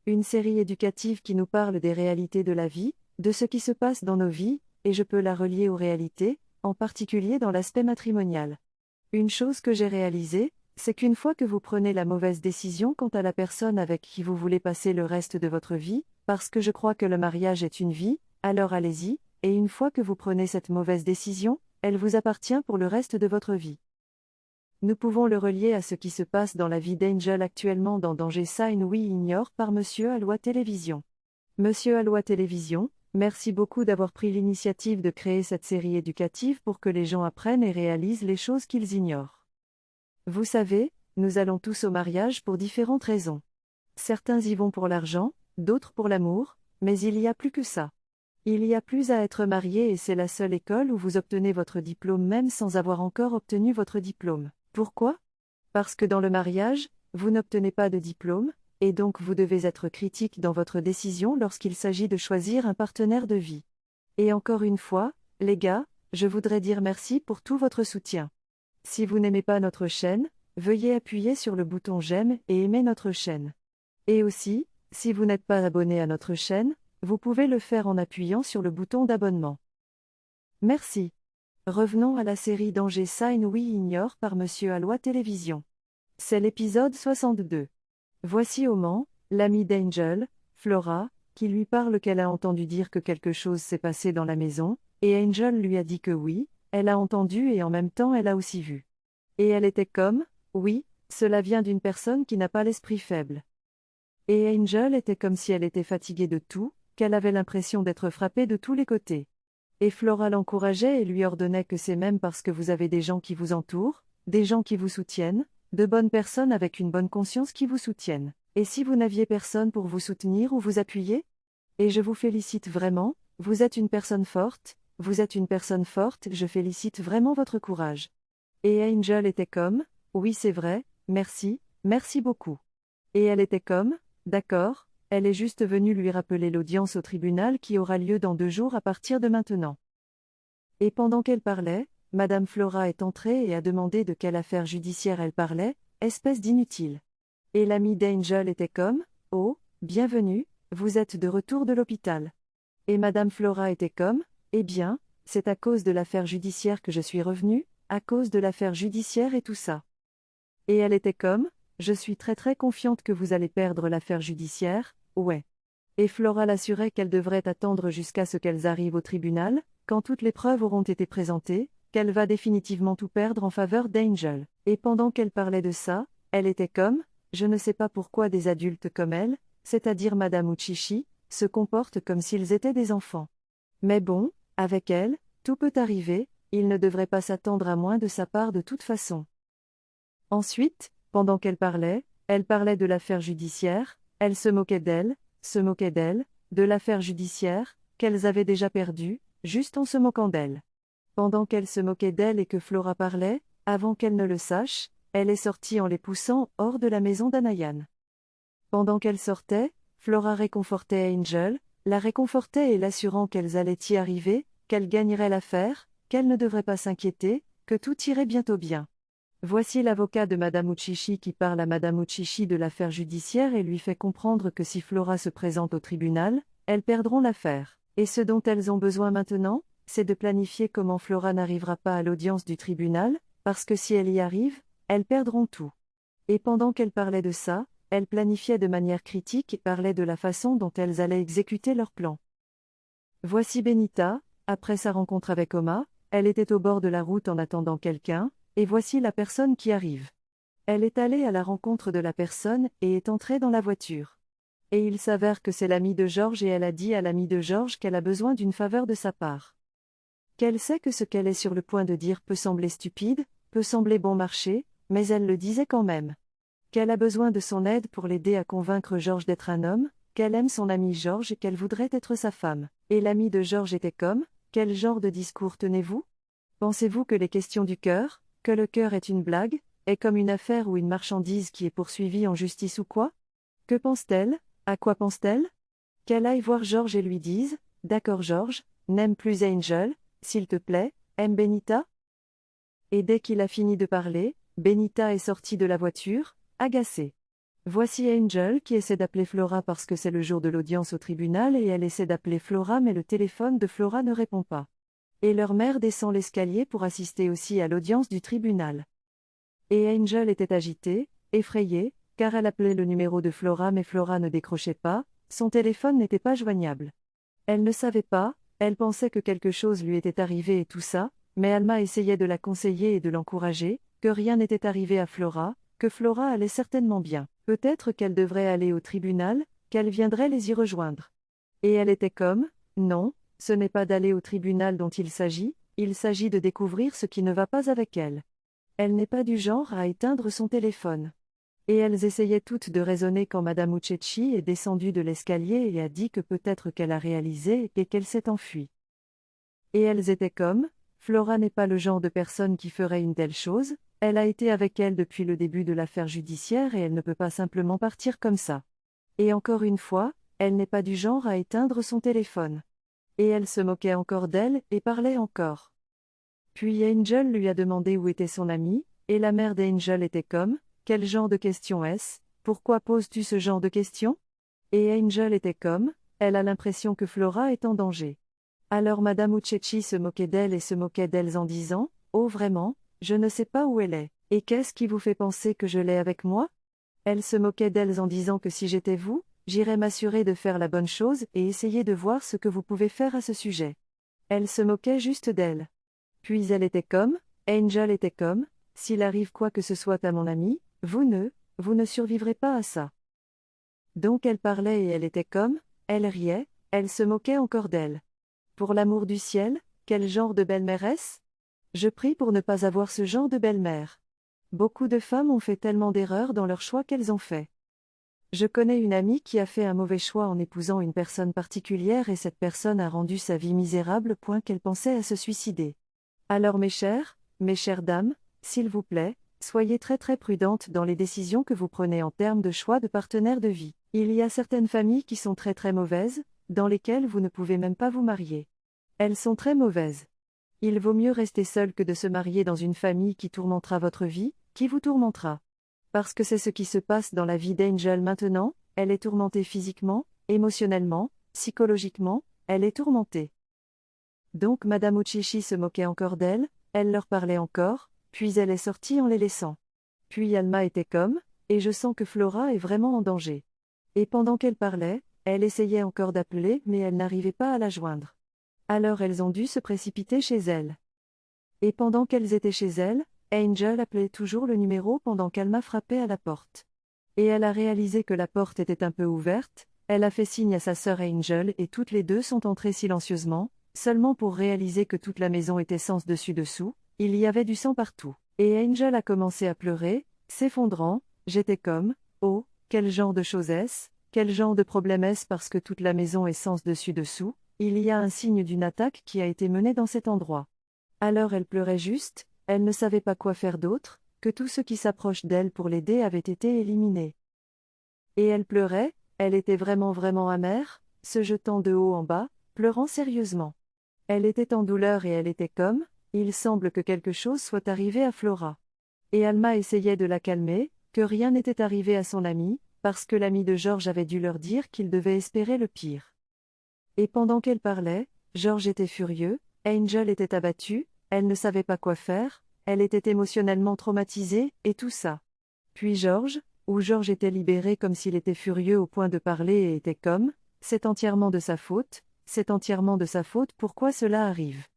Une série éducative qui nous parle des réalités de la vie, de ce qui se passe dans nos vies, et je peux la relier aux réalités, en particulier dans l'aspect matrimonial. Une chose que j'ai réalisée, c'est qu'une fois que vous prenez la mauvaise décision quant à la personne avec qui vous voulez passer le reste de votre vie, parce que je crois que le mariage est une vie, alors allez-y, et une fois que vous prenez cette mauvaise décision, elle vous appartient pour le reste de votre vie. Nous pouvons le relier à ce qui se passe dans la vie d'Angel actuellement dans Danger Sign We Ignore par Monsieur Alois Télévision. Monsieur Alois Télévision, merci beaucoup d'avoir pris l'initiative de créer cette série éducative pour que les gens apprennent et réalisent les choses qu'ils ignorent. Vous savez, nous allons tous au mariage pour différentes raisons. Certains y vont pour l'argent, d'autres pour l'amour, mais il y a plus que ça. Il y a plus à être marié et c'est la seule école où vous obtenez votre diplôme même sans avoir encore obtenu votre diplôme. Pourquoi ? Parce que dans le mariage, vous n'obtenez pas de diplôme, et donc vous devez être critique dans votre décision lorsqu'il s'agit de choisir un partenaire de vie. Et encore une fois, les gars, je voudrais dire merci pour tout votre soutien. Si vous n'aimez pas notre chaîne, veuillez appuyer sur le bouton j'aime et aimer notre chaîne. Et aussi, si vous n'êtes pas abonné à notre chaîne, vous pouvez le faire en appuyant sur le bouton d'abonnement. Merci. Revenons à la série Danger Sign We Ignore par Monsieur Alois Télévision. C'est l'épisode 62. Voici Oman, l'ami d'Angel, Flora, qui lui parle qu'elle a entendu dire que quelque chose s'est passé dans la maison, et Angel lui a dit que oui, elle a entendu et en même temps elle a aussi vu. Et elle était comme, oui, cela vient d'une personne qui n'a pas l'esprit faible. Et Angel était comme si elle était fatiguée de tout, qu'elle avait l'impression d'être frappée de tous les côtés. Et Flora l'encourageait et lui ordonnait que c'est même parce que vous avez des gens qui vous entourent, des gens qui vous soutiennent, de bonnes personnes avec une bonne conscience qui vous soutiennent. Et si vous n'aviez personne pour vous soutenir ou vous appuyer ? Et je vous félicite vraiment, vous êtes une personne forte, je félicite vraiment votre courage. Et Angel était comme, oui c'est vrai, merci, merci beaucoup. Et elle était comme, d'accord, elle est juste venue lui rappeler l'audience au tribunal qui aura lieu dans 2 jours à partir de maintenant. Et pendant qu'elle parlait, Madame Flora est entrée et a demandé de quelle affaire judiciaire elle parlait, espèce d'inutile. Et l'ami d'Angel était comme, oh, bienvenue, vous êtes de retour de l'hôpital. Et Madame Flora était comme, eh bien, c'est à cause de l'affaire judiciaire que je suis revenue, à cause de l'affaire judiciaire et tout ça. Et elle était comme, je suis très confiante que vous allez perdre l'affaire judiciaire, ouais. Et Flora l'assurait qu'elle devrait attendre jusqu'à ce qu'elles arrivent au tribunal, quand toutes les preuves auront été présentées, qu'elle va définitivement tout perdre en faveur d'Angel. Et pendant qu'elle parlait de ça, elle était comme, je ne sais pas pourquoi des adultes comme elle, c'est-à-dire Madame Uchishi, se comportent comme s'ils étaient des enfants. Mais bon, avec elle, tout peut arriver, il ne devrait pas s'attendre à moins de sa part de toute façon. Ensuite, pendant qu'elle parlait de l'affaire judiciaire, elle se moquait d'elle, de l'affaire judiciaire, qu'elles avaient déjà perdue, juste en se moquant d'elle. Pendant qu'elle se moquait d'elle et que Flora parlait, avant qu'elle ne le sache, elle est sortie en les poussant hors de la maison d'Anayan. Pendant qu'elle sortait, Flora réconfortait Angel, la réconfortait et l'assurant qu'elles allaient y arriver, qu'elle gagnerait l'affaire, qu'elle ne devrait pas s'inquiéter, que tout irait bientôt bien. Voici l'avocat de Madame Uchishi qui parle à Madame Uchishi de l'affaire judiciaire et lui fait comprendre que si Flora se présente au tribunal, elles perdront l'affaire. Et ce dont elles ont besoin maintenant, c'est de planifier comment Flora n'arrivera pas à l'audience du tribunal, parce que si elle y arrive, elles perdront tout. Et pendant qu'elle parlait de ça, elle planifiait de manière critique et parlait de la façon dont elles allaient exécuter leur plan. Voici Benita, après sa rencontre avec Oma, elle était au bord de la route en attendant quelqu'un, et voici la personne qui arrive. Elle est allée à la rencontre de la personne et est entrée dans la voiture. Et il s'avère que c'est l'amie de George et elle a dit à l'amie de George qu'elle a besoin d'une faveur de sa part. Qu'elle sait que ce qu'elle est sur le point de dire peut sembler stupide, peut sembler bon marché, mais elle le disait quand même. Qu'elle a besoin de son aide pour l'aider à convaincre George d'être un homme, qu'elle aime son ami George et qu'elle voudrait être sa femme. Et l'ami de George était comme, quel genre de discours tenez-vous ? Pensez-vous que les questions du cœur, que le cœur est une blague, est comme une affaire ou une marchandise qui est poursuivie en justice ou quoi ? Que pense-t-elle ? À quoi pense-t-elle ? Qu'elle aille voir George et lui dise, d'accord George, n'aime plus Angel, s'il te plaît, aime Benita ? Et dès qu'il a fini de parler, Benita est sortie de la voiture, agacée. Voici Angel qui essaie d'appeler Flora parce que c'est le jour de l'audience au tribunal et elle essaie d'appeler Flora mais le téléphone de Flora ne répond pas. Et leur mère descend l'escalier pour assister aussi à l'audience du tribunal. Et Angel était agitée, effrayée, car elle appelait le numéro de Flora mais Flora ne décrochait pas, son téléphone n'était pas joignable. Elle ne savait pas, elle pensait que quelque chose lui était arrivé et tout ça, mais Alma essayait de la conseiller et de l'encourager, que rien n'était arrivé à Flora, que Flora allait certainement bien, peut-être qu'elle devrait aller au tribunal, qu'elle viendrait les y rejoindre. Et elle était comme, non, ce n'est pas d'aller au tribunal dont il s'agit de découvrir ce qui ne va pas avec elle. Elle n'est pas du genre à éteindre son téléphone. Et elles essayaient toutes de raisonner quand Madame Uccetti est descendue de l'escalier et a dit que peut-être qu'elle a réalisé et qu'elle s'est enfuie. Et elles étaient comme, Flora n'est pas le genre de personne qui ferait une telle chose, elle a été avec elle depuis le début de l'affaire judiciaire et elle ne peut pas simplement partir comme ça. Et encore une fois, elle n'est pas du genre à éteindre son téléphone. Et elle se moquait encore d'elle et parlait encore. Puis Angel lui a demandé où était son ami, et la mère d'Angel était comme, quel genre de question est-ce, pourquoi poses-tu ce genre de questions? Et Angel était comme, elle a l'impression que Flora est en danger. Alors Madame Uccetti se moquait d'elle et se moquait d'elles en disant, oh vraiment, je ne sais pas où elle est, et qu'est-ce qui vous fait penser que je l'ai avec moi? Elle se moquait d'elles en disant que si j'étais vous, j'irais m'assurer de faire la bonne chose et essayer de voir ce que vous pouvez faire à ce sujet. Elle se moquait juste d'elle. Puis elle était comme, Angel était comme, s'il arrive quoi que ce soit à mon ami, vous ne survivrez pas à ça. Donc elle parlait et elle était comme, elle riait, elle se moquait encore d'elle. Pour l'amour du ciel, quel genre de belle-mère est-ce? Je prie pour ne pas avoir ce genre de belle-mère. Beaucoup de femmes ont fait tellement d'erreurs dans leur choix qu'elles ont fait. Je connais une amie qui a fait un mauvais choix en épousant une personne particulière et cette personne a rendu sa vie misérable au point qu'elle pensait à se suicider. Alors mes chères dames, s'il vous plaît, soyez très très prudentes dans les décisions que vous prenez en termes de choix de partenaire de vie. Il y a certaines familles qui sont très très mauvaises, dans lesquelles vous ne pouvez même pas vous marier. Elles sont très mauvaises. Il vaut mieux rester seul que de se marier dans une famille qui tourmentera votre vie, qui vous tourmentera. Parce que c'est ce qui se passe dans la vie d'Angel maintenant, elle est tourmentée physiquement, émotionnellement, psychologiquement, elle est tourmentée. Donc Madame Uccetti se moquait encore d'elle, elle leur parlait encore, puis elle est sortie en les laissant. Puis Alma était comme, et je sens que Flora est vraiment en danger. Et pendant qu'elle parlait, elle essayait encore d'appeler mais elle n'arrivait pas à la joindre. Alors elles ont dû se précipiter chez elle. Et pendant qu'elles étaient chez elle, Angel appelait toujours le numéro pendant qu'Alma frappait à la porte. Et elle a réalisé que la porte était un peu ouverte, elle a fait signe à sa sœur Angel et toutes les deux sont entrées silencieusement, seulement pour réaliser que toute la maison était sens dessus-dessous, il y avait du sang partout. Et Angel a commencé à pleurer, s'effondrant, j'étais comme, oh, quel genre de chose est-ce, quel genre de problème est-ce parce que toute la maison est sens dessus-dessous, il y a un signe d'une attaque qui a été menée dans cet endroit. Alors elle pleurait juste, elle ne savait pas quoi faire d'autre, que tout ce qui s'approche d'elle pour l'aider avait été éliminé. Et elle pleurait, elle était vraiment vraiment amère, se jetant de haut en bas, pleurant sérieusement. Elle était en douleur et elle était comme, il semble que quelque chose soit arrivé à Flora. Et Alma essayait de la calmer, que rien n'était arrivé à son ami, parce que l'ami de George avait dû leur dire qu'il devait espérer le pire. Et pendant qu'elle parlait, George était furieux, Angel était abattue, elle ne savait pas quoi faire, elle était émotionnellement traumatisée, et tout ça. Puis George était libéré comme s'il était furieux au point de parler et était comme, c'est entièrement de sa faute, pourquoi cela arrive?